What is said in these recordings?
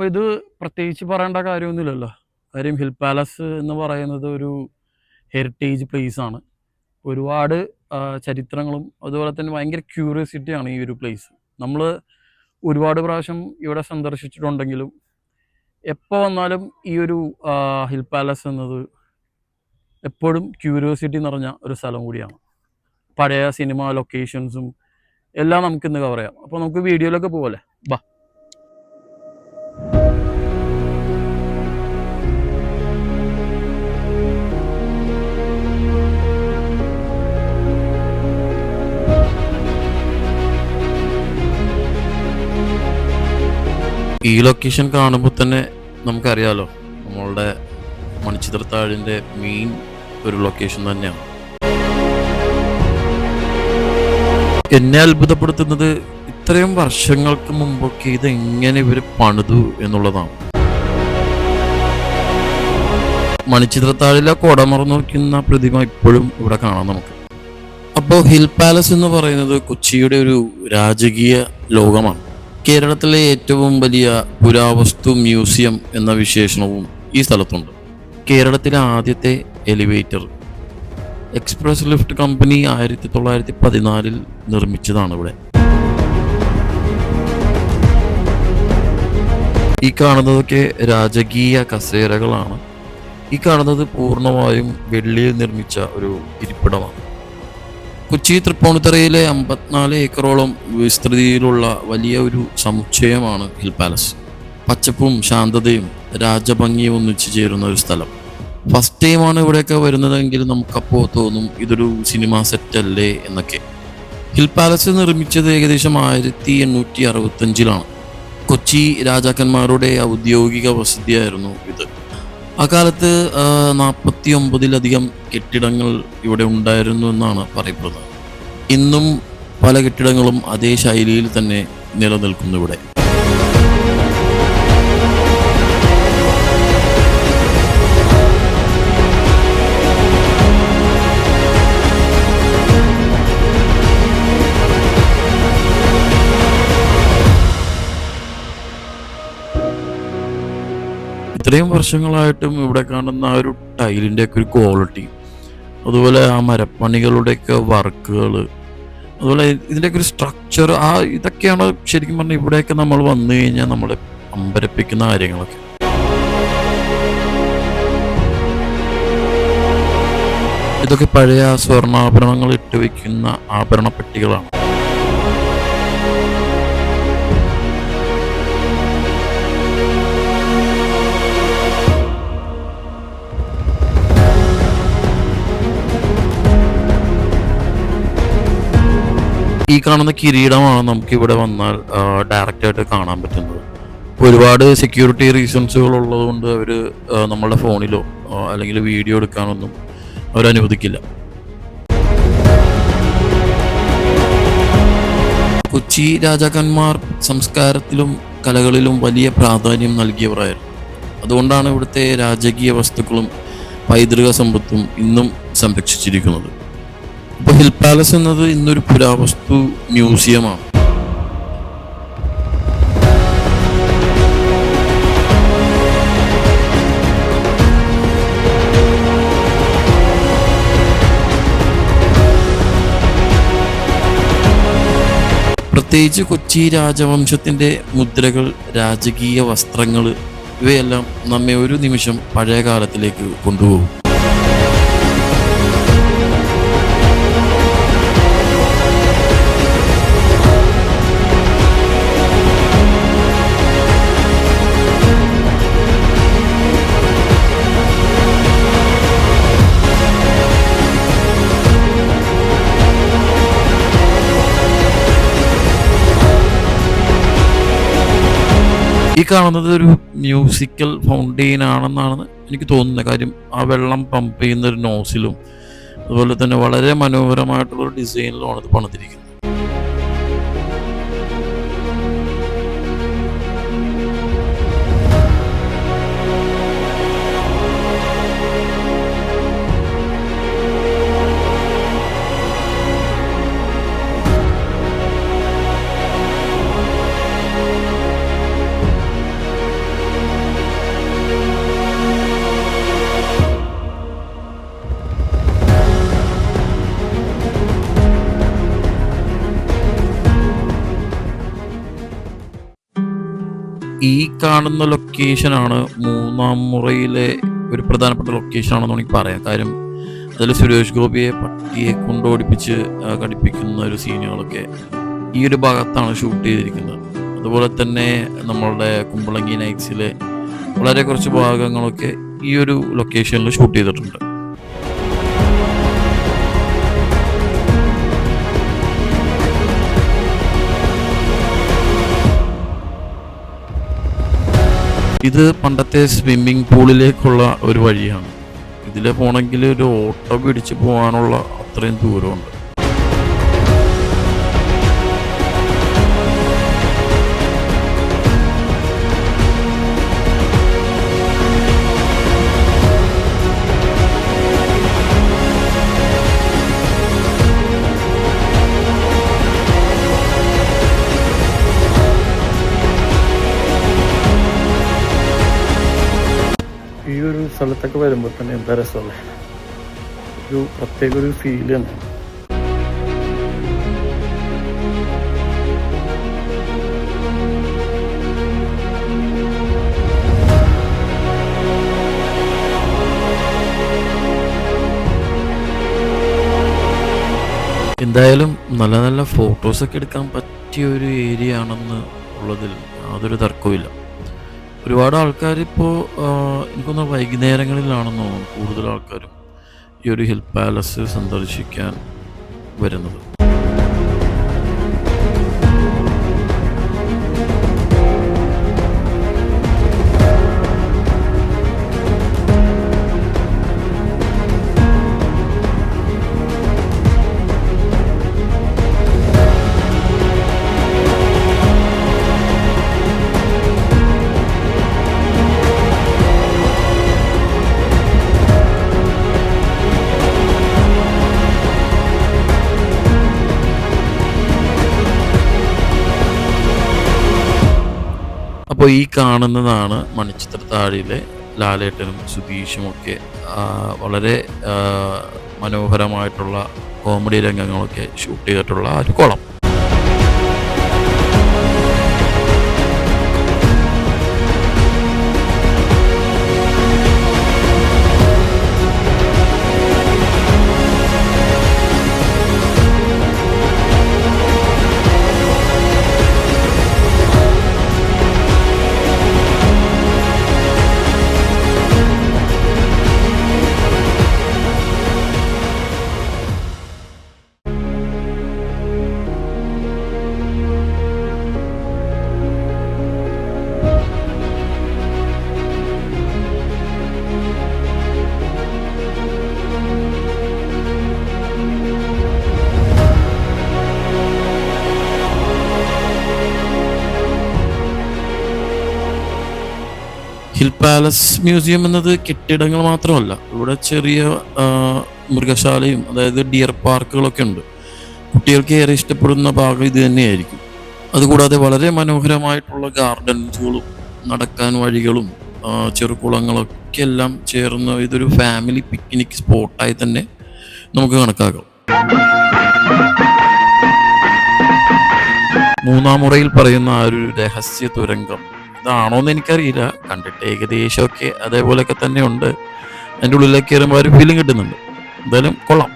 ഇത് പ്രത്യേകിച്ച് പറയേണ്ട കാര്യമൊന്നുമില്ലല്ലോ. കാര്യം ഹിൽ പാലസ് എന്ന് പറയുന്നത് ഒരു ഹെറിറ്റേജ് പ്ലേസ് ആണ്. ഒരുപാട് ചരിത്രങ്ങളും അതുപോലെ തന്നെ ഭയങ്കര ക്യൂരിയോസിറ്റിയാണ് ഈ ഒരു പ്ലേസ്. നമ്മൾ ഒരുപാട് പ്രാവശ്യം ഇവിടെ സന്ദർശിച്ചിട്ടുണ്ടെങ്കിലും എപ്പോൾ വന്നാലും ഈ ഒരു ഹിൽ പാലസ് എന്നത് എപ്പോഴും ക്യൂരിയോസിറ്റി നിറഞ്ഞ ഒരു സ്ഥലം കൂടിയാണ്. പഴയ സിനിമ ലൊക്കേഷൻസും എല്ലാം നമുക്കിന്ന് കവർ ചെയ്യാം. അപ്പോൾ നമുക്ക് വീഡിയോയിലൊക്കെ പോകല്ലേ, ബാ. ഈ ലൊക്കേഷൻ കാണുമ്പോൾ തന്നെ നമുക്കറിയാലോ, നമ്മളുടെ മണിച്ചിത്രത്താഴിൻ്റെ മെയിൻ ഒരു ലൊക്കേഷൻ തന്നെയാണ്. എന്നെ അത്ഭുതപ്പെടുത്തുന്നത് ഇത്രയും വർഷങ്ങൾക്ക് മുമ്പൊക്കെ ഇതെങ്ങനെ ഇവർ പണിതു എന്നുള്ളതാണ്. മണിച്ചിത്രത്താഴിലെ കോടമറന്നു വയ്ക്കുന്ന പ്രതിമ ഇപ്പോഴും ഇവിടെ കാണാം നമുക്ക്. അപ്പോൾ ഹിൽ പാലസ് എന്ന് പറയുന്നത് കൊച്ചിയുടെ ഒരു രാജകീയ ലോകമാണ്. കേരളത്തിലെ ഏറ്റവും വലിയ പുരാവസ്തു മ്യൂസിയം എന്ന വിശേഷണവും ഈ സ്ഥലത്തുണ്ട്. കേരളത്തിലെ ആദ്യത്തെ എലിവേറ്റർ എക്സ്പ്രസ് ലിഫ്റ്റ് കമ്പനി 1914 നിർമ്മിച്ചതാണ് ഇവിടെ. ഈ കാണുന്നതൊക്കെ രാജകീയ കസേരകളാണ്. ഈ കാണുന്നത് പൂർണ്ണമായും വെള്ളിയിൽ നിർമ്മിച്ച ഒരു ഇരിപ്പിടമാണ്. കൊച്ചി തൃപ്പൂണിത്തുറയിലെ 54 ഏക്കറോളം വിസ്തൃതിയിലുള്ള വലിയ ഒരു സമുച്ചയമാണ് ഹിൽ പാലസ്. പച്ചപ്പും ശാന്തതയും രാജഭംഗിയും ഒന്നിച്ചു ചേരുന്ന ഒരു സ്ഥലം. ഫസ്റ്റ് ടൈമാണ് ഇവിടെയൊക്കെ വരുന്നതെങ്കിൽ നമുക്കപ്പോൾ തോന്നും ഇതൊരു സിനിമ സെറ്റ് അല്ലേ എന്നൊക്കെ. ഹിൽ പാലസ് നിർമ്മിച്ചത് ഏകദേശം 1865 കൊച്ചി രാജാക്കന്മാരുടെ ഔദ്യോഗിക വസതിയായിരുന്നു ഇത്. അക്കാലത്ത് 49-ലധികം കെട്ടിടങ്ങൾ ഇവിടെ ഉണ്ടായിരുന്നു എന്നാണ് പറയപ്പെടുന്നത്. ഇന്നും പല കെട്ടിടങ്ങളും അതേ ശൈലിയിൽ തന്നെ നിലനിൽക്കുന്നു ഇവിടെ. ഇത്രയും വർഷങ്ങളായിട്ടും ഇവിടെ കാണുന്ന ആ ഒരു ടൈലിൻ്റെയൊക്കെ ഒരു ക്വാളിറ്റി, അതുപോലെ ആ മരപ്പണികളുടെയൊക്കെ വർക്കുകൾ, അതുപോലെ ഇതിൻ്റെയൊക്കെ ഒരു സ്ട്രക്ചർ, ഇതൊക്കെയാണ് ശരിക്കും പറഞ്ഞാൽ ഇവിടെയൊക്കെ നമ്മൾ വന്നു കഴിഞ്ഞാൽ നമ്മളെ അമ്പരപ്പിക്കുന്ന കാര്യങ്ങളൊക്കെ. ഇതൊക്കെ പഴയ സ്വർണ്ണാഭരണങ്ങൾ ഇട്ട് വയ്ക്കുന്ന ആഭരണ പെട്ടികളാണ്. ഈ കാണുന്ന കിരീടമാണ് നമുക്ക് ഇവിടെ വന്നാൽ ഡയറക്റ്റായിട്ട് കാണാൻ പറ്റുന്നത്. ഒരുപാട് സെക്യൂരിറ്റി റീസൺസുകൾ ഉള്ളതുകൊണ്ട് അവർ നമ്മളുടെ ഫോണിലോ അല്ലെങ്കിൽ വീഡിയോ എടുക്കാനൊന്നും അവരനുവദിക്കില്ല. കൊച്ചി രാജാക്കന്മാർ സംസ്കാരത്തിലും കലകളിലും വലിയ പ്രാധാന്യം നൽകിയവരായിരുന്നു. അതുകൊണ്ടാണ് ഇവിടുത്തെ രാജകീയ വസ്തുക്കളും പൈതൃക സമ്പത്തും ഇന്നും സംരക്ഷിച്ചിരിക്കുന്നത്. ഇപ്പോൾ ഹിൽ പാലസ് എന്നത് ഇന്നൊരു പുരാവസ്തു മ്യൂസിയമാണ്. പ്രത്യേകിച്ച് കൊച്ചി രാജവംശത്തിൻ്റെ മുദ്രകൾ, രാജകീയ വസ്ത്രങ്ങൾ, ഇവയെല്ലാം നമ്മെ ഒരു നിമിഷം പഴയ കാലത്തിലേക്ക് കൊണ്ടുപോകും. ഈ കാണുന്നത് ഒരു മ്യൂസിക്കൽ ഫൗണ്ടെയിൻ ആണെന്നാണ് എനിക്ക് തോന്നുന്നത്. കാര്യം ആ വെള്ളം പമ്പ് ചെയ്യുന്ന ഒരു നോസിലും അതുപോലെ തന്നെ വളരെ മനോഹരമായിട്ടുള്ളൊരു ഡിസൈനിലുമാണ് ഇത് പണിതിരിക്കുന്നത്. ഈ കാണുന്ന ലൊക്കേഷനാണ് മൂന്നാം മുറയിലെ ഒരു പ്രധാനപ്പെട്ട ലൊക്കേഷൻ ആണെന്ന് വേണമെങ്കിൽ പറയാം. കാര്യം അതിൽ സുരേഷ് ഗോപിയെ പട്ടിയെ കൊണ്ടോടിപ്പിച്ച് കടിപ്പിക്കുന്ന ഒരു സീനുകളൊക്കെ ഈ ഒരു ഭാഗത്താണ് ഷൂട്ട് ചെയ്തിരിക്കുന്നത്. അതുപോലെ തന്നെ നമ്മളുടെ കുമ്പളങ്ങി നൈറ്റ്സിലെ വളരെ കുറച്ച് ഭാഗങ്ങളൊക്കെ ഈ ഒരു ലൊക്കേഷനിൽ ഷൂട്ട് ചെയ്തിട്ടുണ്ട്. ഇത് പണ്ടത്തെ സ്വിമ്മിംഗ് പൂളിലേക്കുള്ള ഒരു വഴിയാണ്. ഇതിൽ പോകണമെങ്കിൽ ഒരു ഓട്ടോ പിടിച്ച് പോകാനുള്ള അത്രയും ദൂരമുണ്ട്. ഈ ഒരു സ്ഥലത്തൊക്കെ വരുമ്പോൾ തന്നെ എന്താ രസമല്ലേ, ഒരു പ്രത്യേക ഒരു ഫീൽ തന്നെ. എന്തായാലും നല്ല നല്ല ഫോട്ടോസൊക്കെ എടുക്കാൻ പറ്റിയ ഒരു ഏരിയ ആണെന്ന് ഉള്ളതിൽ യാതൊരു തർക്കവുമില്ല. ഒരുപാട് ആൾക്കാർ ഇപ്പോൾ എനിക്കൊന്ന് വൈകുന്നേരങ്ങളിലാണെന്ന് തോന്നുന്നു കൂടുതൽ ആൾക്കാരും ഈ ഒരു ഹിൽ പാലസ് സന്ദർശിക്കാൻ വരുന്നത്. അപ്പോൾ ഈ കാണുന്നതാണ് മണിച്ചിത്രത്താഴിലെ ലാലേട്ടനും സുധീഷും ഒക്കെ വളരെ മനോഹരമായിട്ടുള്ള കോമഡി രംഗങ്ങളൊക്കെ ഷൂട്ട് ചെയ്തിട്ടുള്ള ഒരു കുളം. ഹിൽ പാലസ് മ്യൂസിയം എന്നത് കെട്ടിടങ്ങൾ മാത്രമല്ല, ഇവിടെ ചെറിയ മൃഗശാലയും അതായത് ഡിയർ പാർക്കുകളൊക്കെ ഉണ്ട്. കുട്ടികൾക്ക് ഏറെ ഇഷ്ടപ്പെടുന്ന ഭാഗം ഇത് തന്നെയായിരിക്കും. അതുകൂടാതെ വളരെ മനോഹരമായിട്ടുള്ള ഗാർഡൻസുകളും നടക്കാൻ വഴികളും ചെറുകുളങ്ങളൊക്കെ എല്ലാം ചേർന്ന് ഇതൊരു ഫാമിലി പിക്നിക് സ്പോട്ടായി തന്നെ നമുക്ക് കണക്കാക്കാം. മൂന്നാം മുറയിൽ പറയുന്ന ആ ഒരു രഹസ്യ തുരങ്കം ഇതാണോന്ന് എനിക്കറിയില്ല. കണ്ടിട്ട് ഏകദേശമൊക്കെ അതേപോലെയൊക്കെ തന്നെ ഉണ്ട്. അതിൻ്റെ ഉള്ളിലേക്ക് കയറുമ്പോൾ ഒരു ഫീലിംഗ് കിട്ടുന്നുണ്ട്. എന്തായാലും കൊള്ളാം.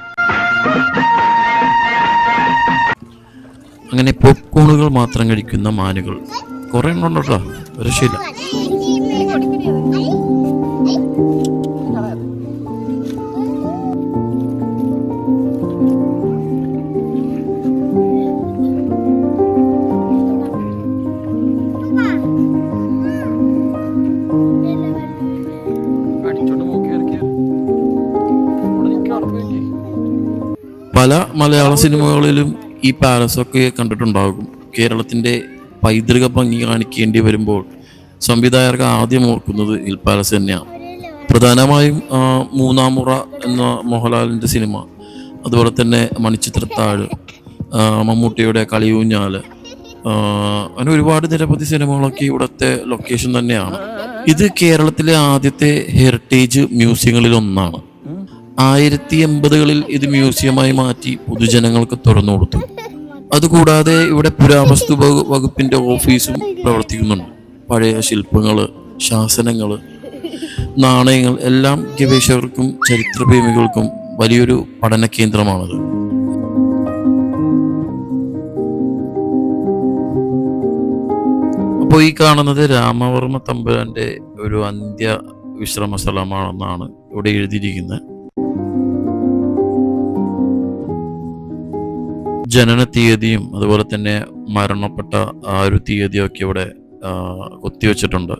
അങ്ങനെ പോപ്കോണുകൾ മാത്രം കഴിക്കുന്ന മാനുകൾ കുറെ എണ്ണം കേട്ടോ, ഒരു രക്ഷയില്ല. പല മലയാള സിനിമകളിലും ഈ പാലസൊക്കെ കണ്ടിട്ടുണ്ടാകും. കേരളത്തിൻ്റെ പൈതൃക ഭംഗി കാണിക്കേണ്ടി വരുമ്പോൾ സംവിധായകർക്ക് ആദ്യം ഓർക്കുന്നത് ഹിൽ പാലസ് തന്നെയാണ്. പ്രധാനമായും മൂന്നാം മുറ എന്ന മോഹൻലാലിൻ്റെ സിനിമ, അതുപോലെ തന്നെ മണിച്ചിത്രത്താഴ്, മമ്മൂട്ടിയുടെ കളിയൂഞ്ഞാല്, അങ്ങനെ ഒരുപാട് നിരവധി സിനിമകളൊക്കെ ഇവിടുത്തെ ലൊക്കേഷൻ തന്നെയാണ്. ഇത് കേരളത്തിലെ ആദ്യത്തെ ഹെറിറ്റേജ് മ്യൂസിയങ്ങളിൽ ഒന്നാണ്. 1980-കളിൽ ഇത് മ്യൂസിയമായി മാറ്റി പൊതുജനങ്ങൾക്ക് തുറന്നു കൊടുത്തു. അതുകൂടാതെ ഇവിടെ പുരാവസ്തു വകുപ്പിന്റെ ഓഫീസും പ്രവർത്തിക്കുന്നുണ്ട്. പഴയ ശില്പങ്ങൾ, ശാസനങ്ങൾ, നാണയങ്ങൾ എല്ലാം ഗവേഷകർക്കും ചരിത്രപ്രേമികൾക്കും വലിയൊരു പഠന കേന്ദ്രമാണത്. അപ്പോൾ ഈ കാണുന്നത് രാമവർമ്മ തമ്പുരാന്റെ ഒരു അന്ത്യ വിശ്രമ സ്ഥലമാണെന്നാണ് ഇവിടെ എഴുതിയിരിക്കുന്നത്. ജനന തീയതിയും അതുപോലെ തന്നെ മരണപ്പെട്ട ആ ഒരു തീയതിയും ഒക്കെ ഇവിടെ കൊത്തിവെച്ചിട്ടുണ്ട്.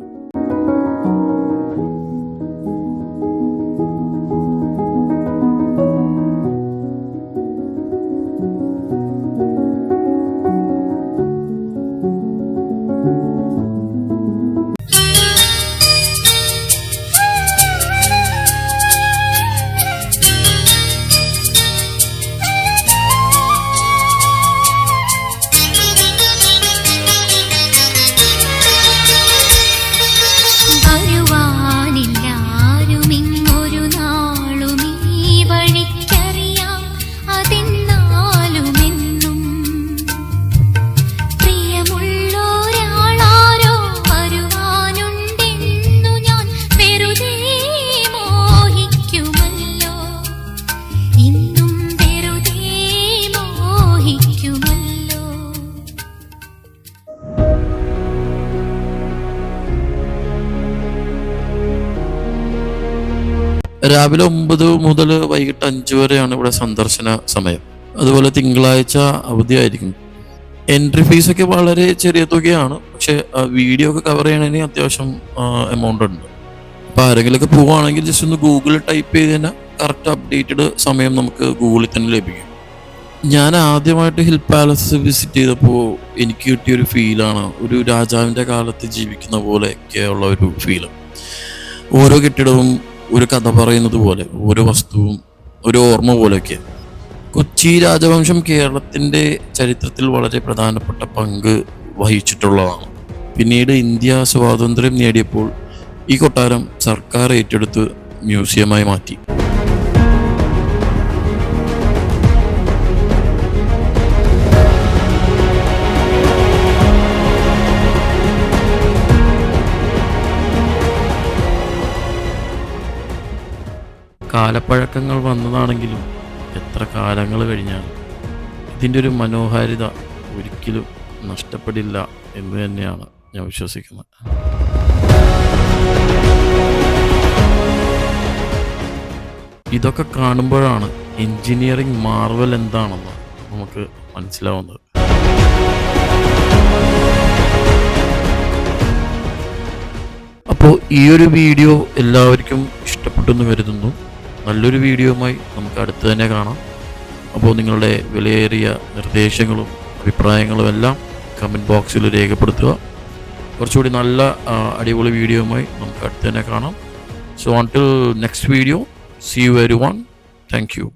രാവിലെ 9 മുതൽ വൈകിട്ട് 5 വരെയാണ് ഇവിടെ സന്ദർശന സമയം. അതുപോലെ തിങ്കളാഴ്ച അവധിയായിരിക്കും. എൻട്രി ഫീസൊക്കെ വളരെ ചെറിയ തുകയാണ്, പക്ഷെ വീഡിയോ ഒക്കെ കവർ ചെയ്യണതിന് അത്യാവശ്യം എമൗണ്ട് ഉണ്ട്. അപ്പോൾ ആരെങ്കിലുമൊക്കെ പോവുകയാണെങ്കിൽ ജസ്റ്റ് ഒന്ന് ഗൂഗിളിൽ ടൈപ്പ് ചെയ്ത് തന്നെ കറക്റ്റ് അപ്ഡേറ്റഡ് സമയം നമുക്ക് ഗൂഗിളിൽ തന്നെ ലഭിക്കും. ഞാൻ ആദ്യമായിട്ട് ഹിൽ പാലസ് വിസിറ്റ് ചെയ്തപ്പോൾ എനിക്ക് കിട്ടിയൊരു ഫീലാണ് ഒരു രാജാവിൻ്റെ കാലത്ത് ജീവിക്കുന്ന പോലെയൊക്കെയുള്ള ഒരു ഫീല്. ഓരോ കെട്ടിടവും ഒരു കഥ പറയുന്നത് പോലെ, ഓരോ വസ്തുവും ഒരു ഓർമ്മ പോലെയൊക്കെ. കൊച്ചി രാജവംശം കേരളത്തിൻ്റെ ചരിത്രത്തിൽ വളരെ പ്രധാനപ്പെട്ട പങ്ക് വഹിച്ചിട്ടുള്ളതാണ്. പിന്നീട് ഇന്ത്യ സ്വാതന്ത്ര്യം നേടിയപ്പോൾ ഈ കൊട്ടാരം സർക്കാർ ഏറ്റെടുത്ത് മ്യൂസിയമായി മാറ്റി. കാലപ്പഴക്കങ്ങൾ വന്നതാണെങ്കിലും എത്ര കാലങ്ങൾ കഴിഞ്ഞാലും ഇതിൻ്റെ ഒരു മനോഹാരിത ഒരിക്കലും നഷ്ടപ്പെടില്ല എന്ന് തന്നെയാണ് ഞാൻ വിശ്വസിക്കുന്നത്. ഇതൊക്കെ കാണുമ്പോഴാണ് എൻജിനീയറിംഗ് മാർവൽ എന്താണെന്ന് നമുക്ക് മനസ്സിലാവുന്നത്. അപ്പോൾ ഈ ഒരു വീഡിയോ എല്ലാവർക്കും ഇഷ്ടപ്പെട്ടെന്ന് കരുതുന്നു. നല്ലൊരു വീഡിയോയുമായി നമുക്ക് അടുത്ത് തന്നെ കാണാം. അപ്പോൾ നിങ്ങളുടെ വിലയേറിയ നിർദ്ദേശങ്ങളും അഭിപ്രായങ്ങളും എല്ലാം കമൻറ്റ് ബോക്സിൽ രേഖപ്പെടുത്തുക. കുറച്ചുകൂടി നല്ല അടിപൊളി വീഡിയോയുമായി നമുക്ക് അടുത്ത് തന്നെ കാണാം. So until next video, see you everyone. Thank you.